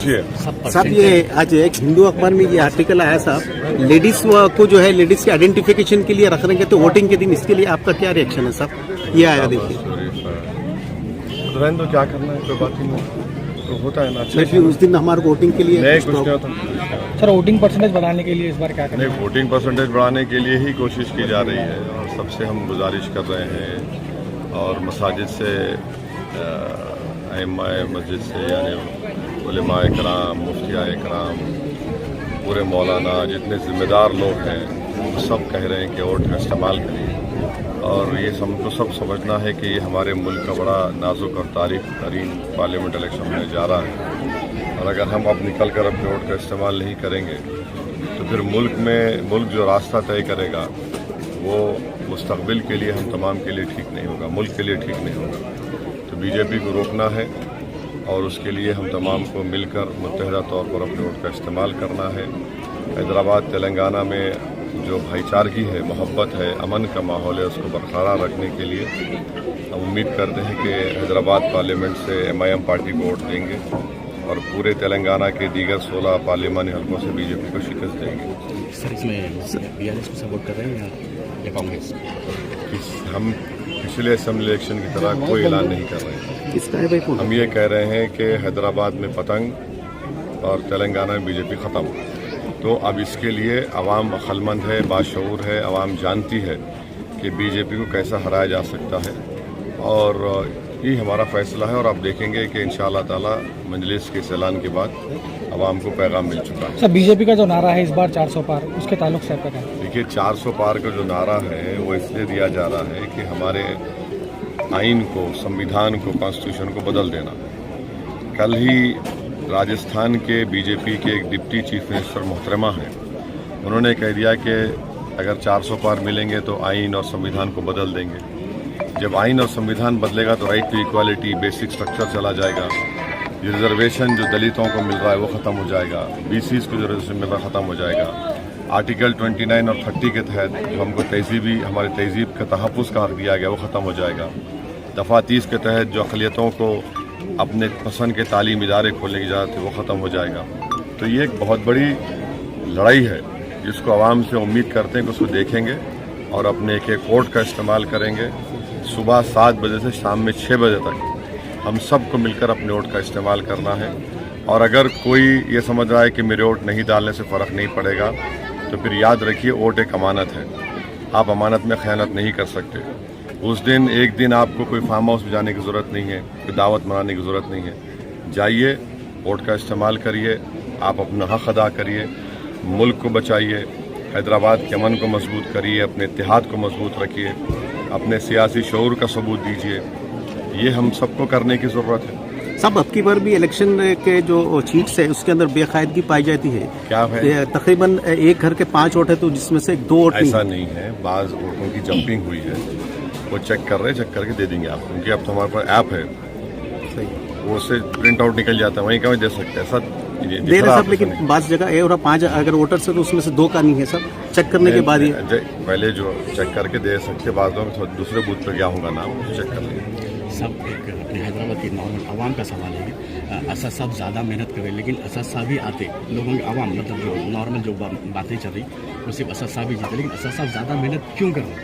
साहब ये आज एक हिंदू अखबार में ये आर्टिकल आया साहब, लेडीज को जो है लेडीज के आइडेंटिफिकेशन के लिए रख रहे हैं तो वोटिंग के दिन, इसके लिए आपका क्या रिएक्शन है साहब? ये आया देखिए। तो क्या करना है, कोई बात ही नहीं, तो होता है ना। लेकिन उस दिन हमारे वोटिंग के लिए नहीं कुछ नहीं होता सर। वोटिंग परसेंटेज बढ़ाने के लिए इस बार क्या करना है? नहीं, वोटिंग परसेंटेज बढ़ाने के लिए ही कोशिश की जा रही है और सबसे हम गुजारिश कर रहे हैं और मसाजिद से, अइम्माए मस्जिद से, यानी उलमाए कराम, मुफ्तियाए कराम, पूरे मौलाना, जितने ज़िम्मेदार लोग हैं वो सब कह रहे हैं कि वोट का इस्तेमाल करिए। और ये हमको सब समझना है कि ये हमारे मुल्क का बड़ा नाजुक और तारीख तरीन पार्लियामेंट इलेक्शन होने जा रहा है और अगर हम अब निकल कर अपने वोट का इस्तेमाल नहीं करेंगे तो फिर मुल्क जो रास्ता तय करेगा वो मुस्तकबिल के लिए हम तमाम के लिए ठीक नहीं होगा, मुल्क के लिए ठीक नहीं होगा। तो बीजेपी को रोकना है और उसके लिए हम तमाम को मिलकर मुत्तहिदा तौर पर अपने वोट का इस्तेमाल करना है। हैदराबाद तेलंगाना में जो भाईचारगी है, मोहब्बत है, अमन का माहौल है, उसको बरकरार रखने के लिए हम उम्मीद करते हैं कि हैदराबाद पार्लियामेंट से MIM पार्टी को वोट देंगे और पूरे तेलंगाना के दीगर 16 पार्लियामानी हल्कों से बीजेपी को शिकस्त देंगे। सर, इसमें BRS को सपोर्ट कर रहे हैं या कांग्रेस? हम पिछले असेंबली इलेक्शन की तरह कोई ऐलान नहीं कर रहे हैं। हम ये कह रहे हैं कि हैदराबाद में पतंग और तेलंगाना में बीजेपी ख़त्म। तो अब इसके लिए अवाम अक्लमंद है, बाशऊर है, अवाम जानती है कि बीजेपी को कैसा हराया जा सकता है और ये हमारा फैसला है और आप देखेंगे कि इंशाअल्लाह ताला मजलिस के इस ऐलान के बाद अवाम को पैगाम मिल चुका है। सर, बीजेपी का जो नारा है इस बार 400 पार, उसके ताल्लुक से आपका क्या? देखिए, 400 पार का जो नारा है वो इसलिए दिया जा रहा है कि हमारे आइन को, संविधान को, कॉन्स्टिट्यूशन को बदल देना। कल ही राजस्थान के बीजेपी के एक डिप्टी चीफ मिनिस्टर मोहतरमा हैं, उन्होंने कह दिया कि अगर 400 पार मिलेंगे तो आइन और संविधान को बदल देंगे। जब आइन और संविधान बदलेगा तो right to equality, basic structure चला जाएगा, रिजर्वेशन जो दलितों को मिल रहा है वो ख़त्म हो जाएगा, BCs को जो रिजर्वेशन मिल रहा है ख़त्म हो जाएगा, आर्टिकल 29 और 30 के तहत जो हमको हमारे तहजीब का तहफ़्फ़ुज़ का हक़ दिया गया वो ख़त्म हो जाएगा, दफ़ा 30 के तहत जो अक़लियतों को अपने पसंद के तालीम इदारे खोलने की इजाज़त है वो ख़त्म हो जाएगा। तो ये एक बहुत बड़ी लड़ाई है जिसको आवाम से उम्मीद करते हैं कि उसको देखेंगे और अपने एक वोट का इस्तेमाल करेंगे। सुबह 7 बजे से शाम में 6 बजे तक हम सब को मिलकर अपने वोट का इस्तेमाल करना है और अगर कोई ये समझ रहा है कि मेरे वोट नहीं डालने से फ़र्क नहीं पड़ेगा तो फिर याद रखिए, वोट एक अमानत है, आप अमानत में ख़यानत नहीं कर सकते। उस दिन एक दिन आपको कोई फार्म हाउस में जाने की ज़रूरत नहीं है, कोई दावत मनाने की ज़रूरत नहीं है। जाइए, वोट का इस्तेमाल करिए, आप अपना हक़ अदा करिए, मुल्क को बचाइए, हैदराबाद के अमन को मजबूत करिए, अपने इत्तेहाद को मजबूत रखिए, अपने सियासी शऊर का सबूत दीजिए। ये हम सबको करने की ज़रूरत है। सब अब की बार भी इलेक्शन के जो सीट्स है उसके अंदर बेकायदगी पाई जाती है। क्या है? तकरीबन एक घर के 5 वोट है तो जिसमें से 2 वोट ऐसा नहीं है, बाज़ वोटों की जंपिंग हुई है, वो चेक कर रहे हैं, चेक करके दे देंगे आपको, क्योंकि अब तो हमारे पास ऐप है, सही वो उससे प्रिंट आउट निकल जाता है, वहीं का दे सकते हैं सब दे रहे सब। लेकिन बाज़ जगह ए और 5 अगर वोटर्स है तो उसमें से 2 का नहीं है सब, चेक करने के बाद ही पहले जो चेक करके दे सकते, बाद में दूसरे बूथ पे क्या होगा नाम चेक कर लेंगे। सब एक अपने हैदराबाद की नॉर्मल आवाम का सवाल है। असद साहब ज़्यादा मेहनत करें, लेकिन असद साहब ही आते, लोगों की आवाम मतलब जो नॉर्मल जो बातें चल रही वो सिर्फ असद साहब ही जीते, लेकिन असद साहब ज़्यादा मेहनत क्यों कर रहे हैं?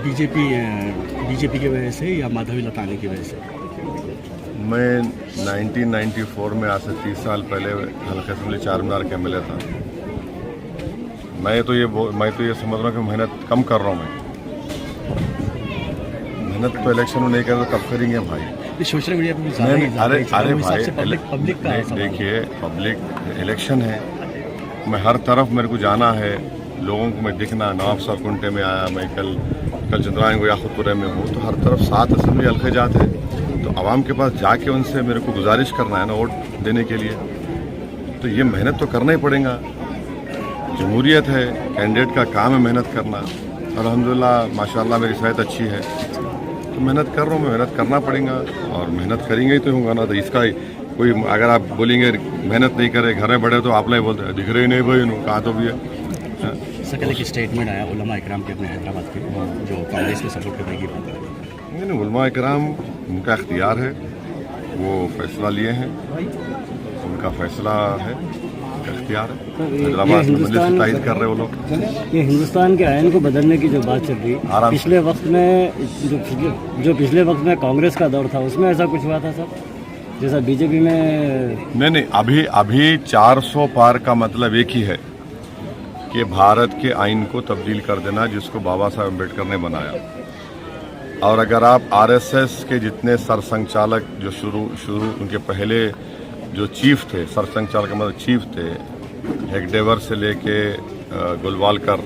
बीजेपी की वजह से या माधवी लतानी की वजह से? मैं 1994 में आज से 30 साल पहले हल्के असेंबली चारमीनार के MLA था। मैं तो ये समझ रहा हूँ कि मेहनत कम कर रहा हूँ। मैं मेहनत तो इलेक्शन में नहीं कर तो कब करेंगे भाई? सोशल मीडिया पे अरे भाई, देखिए, पब्लिक इलेक्शन है, मैं हर तरफ मेरे को जाना है, लोगों को मैं दिखना, नवाब साहब कुंटे में आया, मैं कल चंद्रायन को याखुतपुरे में हूँ, तो हर तरफ 7 असेंबली हल्के जाते हैं, तो आवाम के पास जाके उनसे मेरे को गुजारिश करना है ना वोट देने के लिए। तो ये मेहनत तो करना ही पड़ेगा, जमहूरियत है, कैंडिडेट का काम है मेहनत करना। अल्हम्दुलिल्लाह माशाल्लाह मेरी सेहत अच्छी है, तो मेहनत कर रहा हूँ, मेहनत करना पड़ेगा और मेहनत करेंगे ही तो होगा ना। तो इसका कोई अगर आप बोलेंगे मेहनत नहीं करे, घर में बड़े, तो आप नहीं बोलते दिख रहे नहीं भाई, कहा तो भी है। सर, कल एक स्टेटमेंट आया उलमा इकराम के अपने हैदराबाद के जो कांग्रेस के सपोर्ट करने की बात है। उलमा इकराम उनका इख्तियार है, वो फैसला लिए हैं, उनका फैसला है, इख्तियार है। ये हैदराबाद में मजलिस हिंदुस्तान- से तायद कर रहे वो लोग। ये हिंदुस्तान के आयन को बदलने की जो बात चल रही आराम से। पिछले वक्त में पिछले वक्त में कांग्रेस का दौर था उसमें ऐसा कुछ हुआ था सर, जैसा बीजेपी में? नहीं, अभी 400 पार का मतलब एक ही है कि भारत के आइन को तब्दील कर देना, जिसको बाबा साहब अम्बेडकर ने बनाया। और अगर आप आरएसएस के जितने सरसंघचालक जो शुरू उनके पहले जो चीफ थे, सरसंघचालक मतलब चीफ थे, हेगडेवर से लेके गोलवालकर,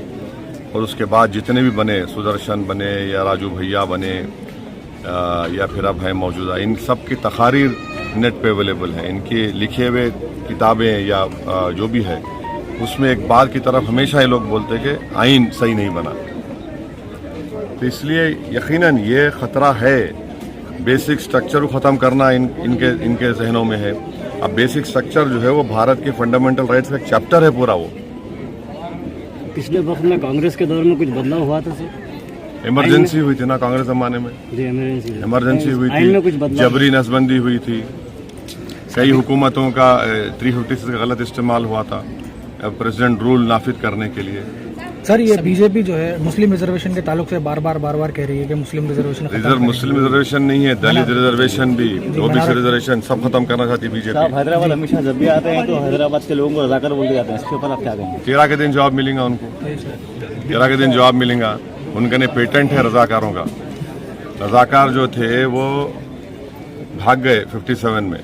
और उसके बाद जितने भी बने, सुदर्शन बने या राजू भैया बने या फिर अब हैं मौजूदा, इन सब की तकारीर नेट पे अवेलेबल हैं। इनके लिखे हुए किताबें या जो भी है, उसमें एक बात की तरफ हमेशा ये लोग बोलते कि आइन सही नहीं बना। तो इसलिए यकीनन ये खतरा है, बेसिक स्ट्रक्चर को ख़त्म करना इनके जहनों में है। अब बेसिक स्ट्रक्चर जो है वो भारत के फंडामेंटल राइट्स का एक चैप्टर है पूरा। वो पिछले वक्त में कांग्रेस के दौर में कुछ बदलाव हुआ था सर? इमरजेंसी हुई थी ना कांग्रेस जमाने में, जी इमरजेंसी हुई आइन में कुछ थी, बदलाव? जबरी नसबंदी हुई थी, कई हुकूमतों का 356 का गलत इस्तेमाल हुआ था प्रेसिडेंट रूल नाफिज करने के लिए। सर ये बीजेपी जो है मुस्लिम रिजर्वेशन के ताल्लुक से बार बार कह रही है कि मुस्लिम रिजर्वेशन मुस्लिम रिजर्वेशन नहीं है, दलित रिजर्वेशन भी, ओबीसी रिजर्वेशन सब खत्म करना चाहती है बीजेपी। हैदराबाद हमेशा जब भी आते हैं तो हैदराबाद के लोगों को रजाकार बोलते जाते हैं, इसके ऊपर आप क्या कहेंगे? 13 के दिन जवाब मिलेगा उनको, 13 के दिन जवाब मिलेगा। उनका ने पेटेंट है रजाकारों का। रजाकार जो थे वो भाग गए 57 में।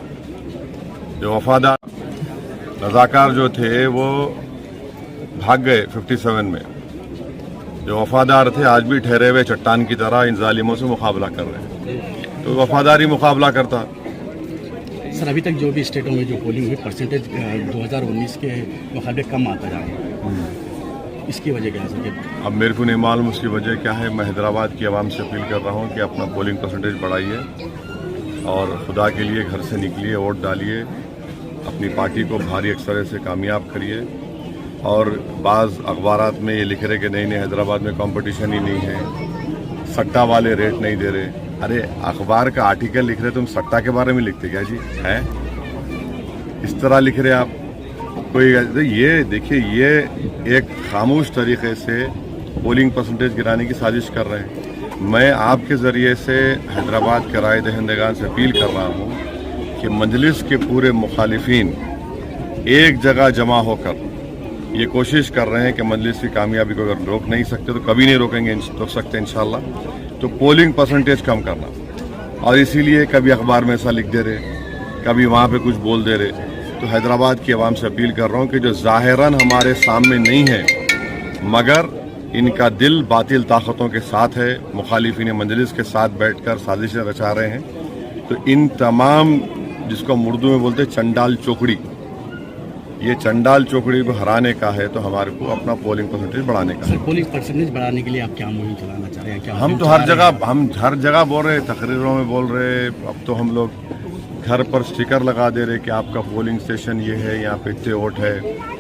जो वफादार रजाकार जो थे वो भाग गए 57 में। जो वफादार थे आज भी ठहरे हुए चट्टान की तरह इन जालिमों से मुकाबला कर रहे हैं। तो वफादारी मुकाबला करता। सर अभी तक जो भी स्टेटों में जो पोलिंग हुई परसेंटेज 2019 के मुकाबले कम आता जा रहा है, इसकी वजह क्या है सर? अब मेरे को नहीं मालूम उसकी वजह क्या है। मैं हैदराबाद की आवाम से अपील कर रहा हूँ कि अपना पोलिंग परसेंटेज बढ़ाइए और खुदा के लिए घर से निकलिए, वोट डालिए, अपनी पार्टी को भारी अक्सर से कामयाब करिए। और बाज़ अखबारात में ये लिख रहे कि नहीं हैदराबाद में कंपटीशन ही नहीं है, सट्टा वाले रेट नहीं दे रहे। अरे अखबार का आर्टिकल लिख रहे तुम सट्टा के बारे में लिखते क्या जी? है इस तरह लिख रहे आप कोई? ये देखिए, ये एक खामोश तरीके से पोलिंग परसेंटेज गिराने की साजिश कर रहे हैं। मैं आपके ज़रिए से हैदराबाद के राय दहिंदगान से अपील कर रहा हूँ कि मजलिस के पूरे मुखालिफिन एक जगह जमा होकर ये कोशिश कर रहे हैं कि मजलिस की कामयाबी को अगर रोक नहीं सकते तो कभी नहीं रोक सकते इंशाल्लाह, तो पोलिंग परसेंटेज कम करना। और इसीलिए कभी अखबार में ऐसा लिख दे रहे, कभी वहाँ पे कुछ बोल दे रहे। तो हैदराबाद की आवाम से अपील कर रहा हूँ कि जो ज़ाहिरन हमारे सामने नहीं है मगर इनका दिल बातिल ताकतों के साथ है, मुखालिफिन मजलिस के साथ बैठकर साजिशें रचा रहे हैं, तो इन तमाम जिसको हम उर्दू में बोलते हैं चंडाल चौकड़ी, ये चंडाल चौकड़ी को हराने का है। तो हमारे को अपना पोलिंग परसेंटेज बढ़ाने का है। सर पोलिंग परसेंटेज बढ़ाने के लिए आप क्या मुहिम चलाना चाह रहे हैं? क्या हम तो हर जगह बोल रहे, तकरीरों में बोल रहे। अब तो हम लोग घर पर स्टिकर लगा दे रहे कि आपका पोलिंग स्टेशन ये है, यहाँ पे इतने वोट है।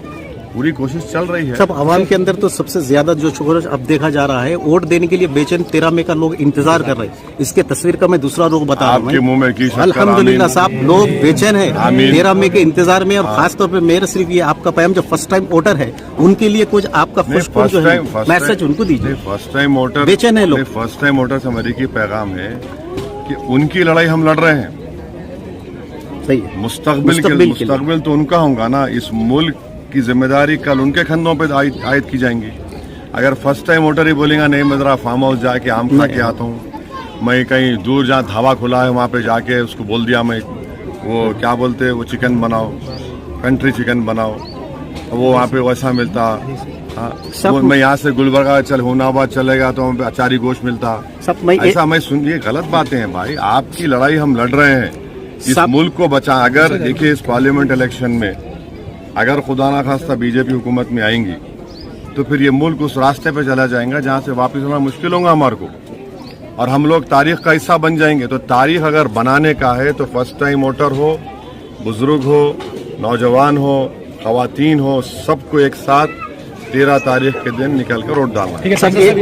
पूरी कोशिश चल रही है। सब आवाम के अंदर तो सबसे ज्यादा जो शोर अब देखा जा रहा है, वोट देने के लिए बेचैन 13 मई का लोग इंतजार कर रहे हैं। इसके तस्वीर का मैं दूसरा रुख बता रहा हूँ। आपके मुंह में की शक्कर, अल्हम्दुलिल्लाह साहब, लोग बेचैन है आमीन। 13 मई के इंतजार में। और खासतौर पे मेरा सिर्फ ये आपका पैगाम जो फर्स्ट टाइम वोटर है उनके लिए कुछ आपका खुशखुश जो है मैसेज उनको दीजिए। फर्स्ट टाइम वोटर बेचैन है लोग। फर्स्ट टाइम वोटर से मेरी की पैगाम है कि उनकी लड़ाई हम लड़ रहे हैं। सही है। मुस्तकबिल तो उनका होगा ना। इस मुल्क की जिम्मेदारी कल उनके कंधों पे आयद की जाएंगी। अगर फर्स्ट टाइम वोटर ही बोलेगा नहीं मैं जरा फार्म हाउस जाके आम खा के आता हूँ, मैं कहीं दूर जहाँ धावा खुला है वहाँ पे जाके उसको बोल दिया मैं वो क्या बोलते हैं वो चिकन बनाओ, कंट्री चिकन बनाओ, वो वहाँ पे वैसा मिलता। हाँ, मैं यहाँ से गुलबर्गा हुनाबाद चलेगा तो वहाँ पे अचारी गोश्त मिलता। ऐसा मैं सुन, ये गलत बातें हैं भाई। आपकी लड़ाई हम लड़ रहे हैं इस मुल्क को बचा। अगर देखिए इस पार्लियामेंट इलेक्शन में अगर खुदा ना खास्ता बीजेपी हुकूमत में आएंगी तो फिर ये मुल्क उस रास्ते पे चला जाएगा जहाँ से वापस आना मुश्किल होगा हमारे को, और हम लोग तारीख का हिस्सा बन जाएंगे। तो तारीख अगर बनाने का है तो फर्स्ट टाइम वोटर हो, बुजुर्ग हो, नौजवान हो, खवातीन हो, सबको एक साथ 13 तारीख के दिन निकल कर वोट डालना है। ठीक है सर, एक